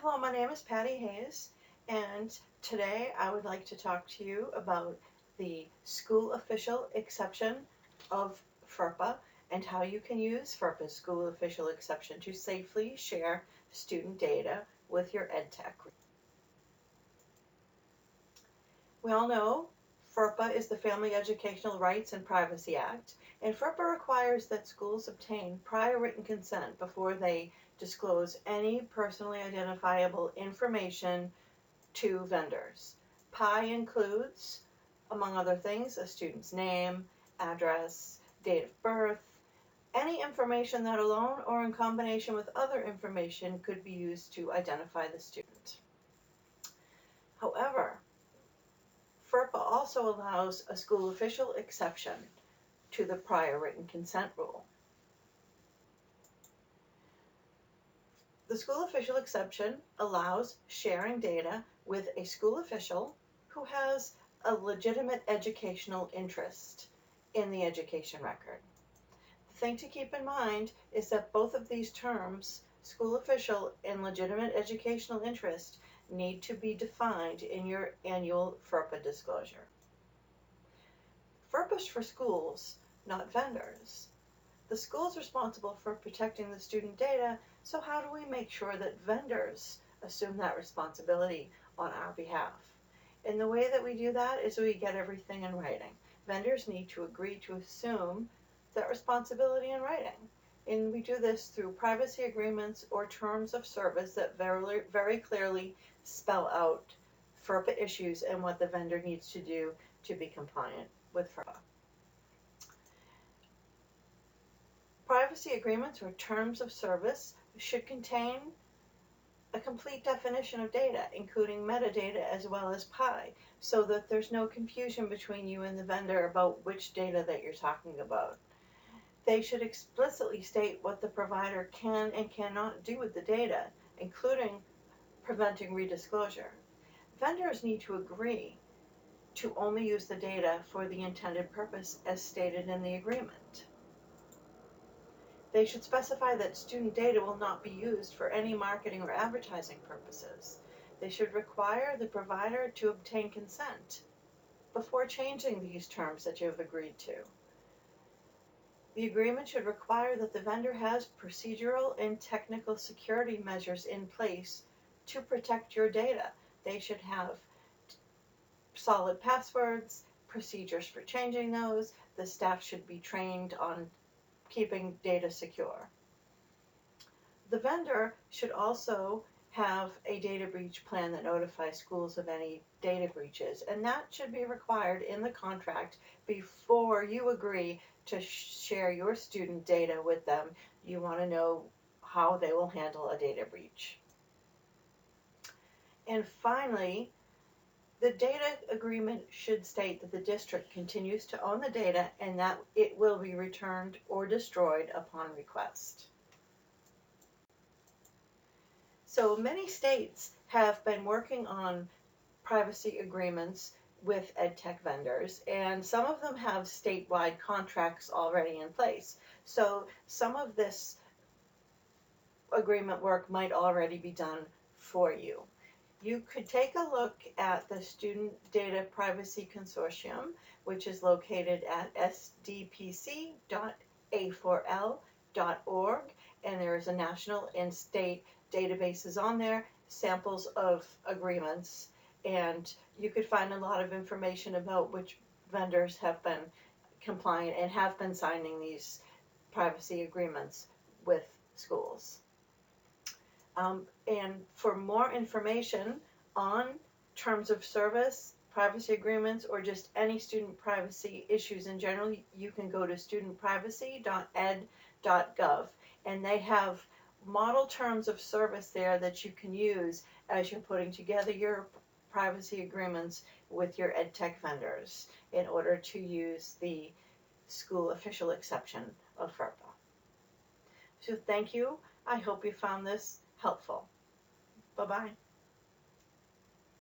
Hello, my name is Patty Hayes, and today I would like to talk to you about the school official exception of FERPA and how you can use FERPA's school official exception to safely share student data with your EdTech. We all know FERPA is the Family Educational Rights and Privacy Act, and FERPA requires that schools obtain prior written consent before they disclose any personally identifiable information to vendors. PI includes, among other things, a student's name, address, date of birth, any information that alone or in combination with other information could be used to identify the student. However, FERPA also allows a school official exception to the prior written consent rule. The school official exception allows sharing data with a school official who has a legitimate educational interest in the education record. The thing to keep in mind is that both of these terms, school official and legitimate educational interest, need to be defined in your annual FERPA disclosure. FERPA is for schools, not vendors. The school is responsible for protecting the student data, so how do we make sure that vendors assume that responsibility on our behalf? And the way that we do that is we get everything in writing. Vendors need to agree to assume that responsibility in writing. And we do this through privacy agreements or terms of service that very clearly spell out FERPA issues and what the vendor needs to do to be compliant with FERPA. Privacy agreements or terms of service should contain a complete definition of data, including metadata as well as PI, so that there's no confusion between you and the vendor about which data that you're talking about. They should explicitly state what the provider can and cannot do with the data, including preventing redisclosure. Vendors need to agree to only use the data for the intended purpose as stated in the agreement. They should specify that student data will not be used for any marketing or advertising purposes. They should require the provider to obtain consent before changing these terms that you have agreed to. The agreement should require that the vendor has procedural and technical security measures in place to protect your data. They should have solid passwords, procedures for changing those. The staff should be trained on keeping data secure. The vendor should also have a data breach plan that notifies schools of any data breaches, and that should be required in the contract before you agree to share your student data with them. You want to know how they will handle a data breach. And finally, the data agreement should state that the district continues to own the data and that it will be returned or destroyed upon request. So many states have been working on privacy agreements with EdTech vendors, and some of them have statewide contracts already in place. So some of this agreement work might already be done for you. You could take a look at the Student Data Privacy Consortium, which is located at sdpc.a4l.org, and there is a national and state databases on there, samples of agreements, and you could find a lot of information about which vendors have been compliant and have been signing these privacy agreements with schools. And for more information on terms of service, privacy agreements, or just any student privacy issues in general, you can go to studentprivacy.ed.gov, and they have model terms of service there that you can use as you're putting together your privacy agreements with your EdTech vendors in order to use the school official exception of FERPA. So thank you. I hope you found this helpful. Bye-bye.